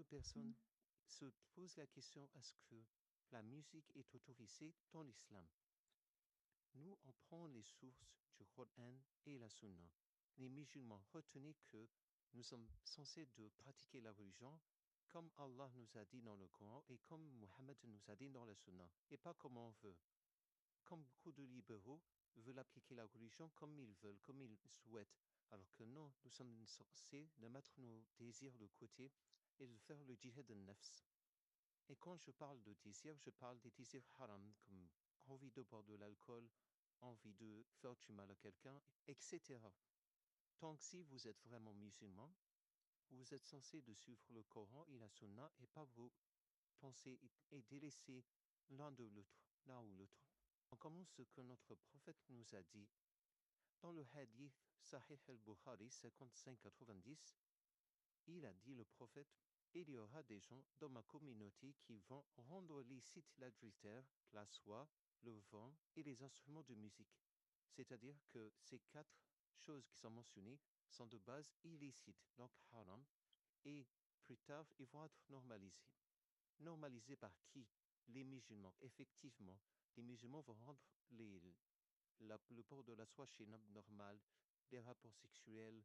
personnes se posent la question, est-ce que la musique est autorisée dans l'islam? Nous, on prend les sources du Coran et la Sunna. Les musulmans, retenez que nous sommes censés de pratiquer la religion comme Allah nous a dit dans le Coran et comme Mohammed nous a dit dans la Sunna, et pas comme on veut. Comme beaucoup de libéraux veulent appliquer la religion comme ils veulent, comme ils souhaitent, alors que non, nous sommes censés de mettre nos désirs de côté et de faire le djihad al-nafs. Et quand je parle de désirs, je parle des désirs haram, comme envie de boire de l'alcool, envie de faire du mal à quelqu'un, etc. Tant que si vous êtes vraiment musulman, vous êtes censé de suivre le Coran et la Sunna et pas vous penser et délaisser l'un de l'autre, l'un ou l'autre. On commence ce que notre prophète nous a dit. Dans le hadith Sahih al-Bukhari 55-90, il a dit le prophète, il y aura des gens dans ma communauté qui vont rendre licite l'adultère, la soie, le vin et les instruments de musique. C'est-à-dire que ces quatre choses qui sont mentionnées sont de base illicites, donc haram, et plus tard, ils vont être normalisés. Normalisés par qui? Les musulmans. Effectivement, les musulmans vont rendre le port de la soie chez l'homme normal, les rapports sexuels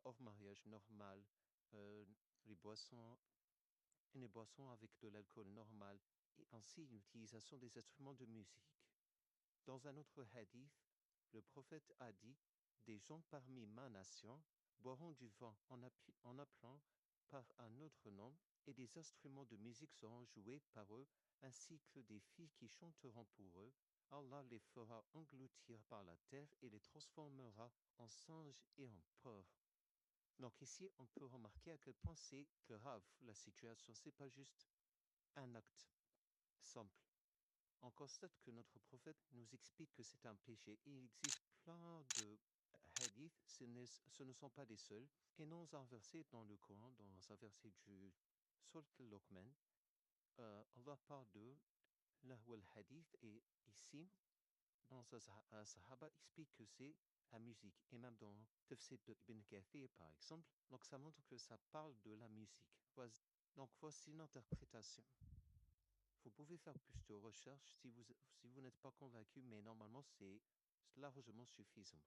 hors mariage normal, euh, les boissons, les boissons avec de l'alcool normal, et ainsi l'utilisation des instruments de musique. Dans un autre hadith, le prophète a dit, des gens parmi ma nation boiront du vin en appelant par un autre nom, et des instruments de musique seront joués par eux, ainsi que des filles qui chanteront pour eux. Allah les fera engloutir par la terre et les transformera en singes et en porcs. Donc ici, on peut remarquer à quel point c'est grave la situation. C'est pas juste un acte simple. On constate que notre prophète nous explique que c'est un péché. Il existe plein de hadiths, ce ne sont pas les seuls. Et dans un verset dans le Coran, dans un verset du Surat al-Luqman, Allah parle de l'ahwa al-hadith et ici, dans un sahaba, explique que c'est la musique. Et même dans Tafsir de Ibn Kathir, par exemple, donc ça montre que ça parle de la musique. Donc voici l'interprétation. Vous pouvez faire plus de recherches si vous n'êtes pas convaincu, mais normalement c'est largement suffisant.